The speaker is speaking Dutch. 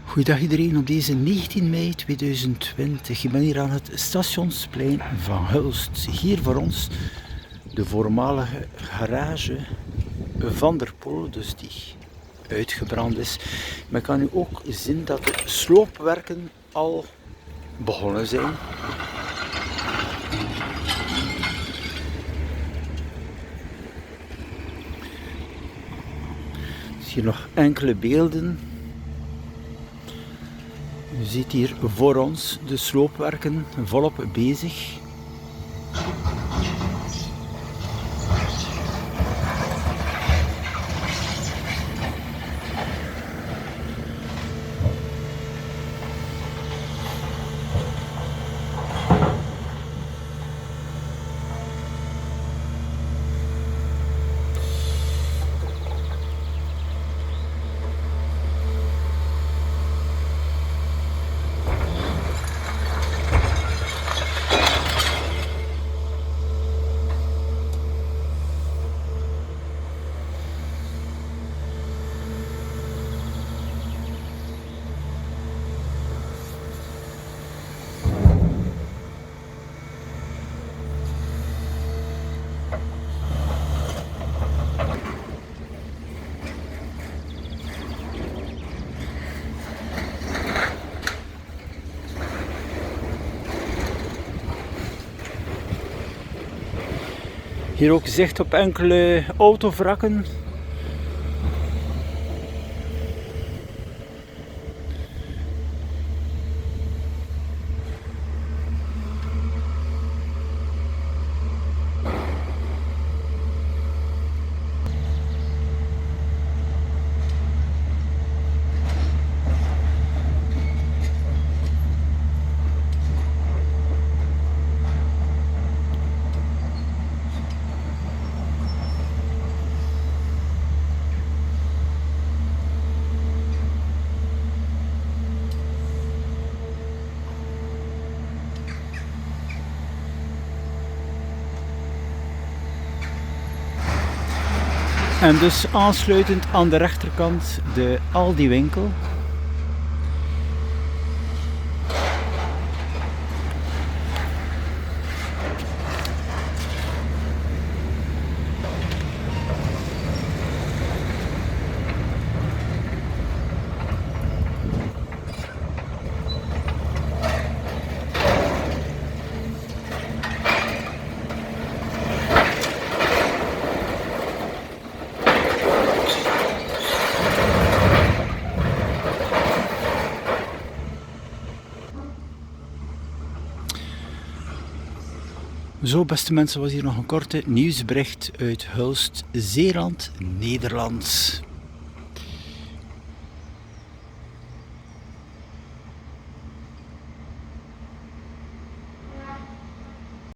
Goedendag iedereen op deze 19 mei 2020. Ik ben hier aan het stationsplein van Hulst. Hier voor ons de voormalige garage van der Pol, dus die uitgebrand is. Men kan nu ook zien dat de sloopwerken al begonnen zijn. Hier nog enkele beelden. U ziet hier voor ons de sloopwerken volop bezig. Hier ook zicht op enkele autovrakken. En dus aansluitend aan de rechterkant de Aldi winkel. Zo, beste mensen, was hier nog een korte nieuwsbericht uit Hulst, Zeeland, Nederland.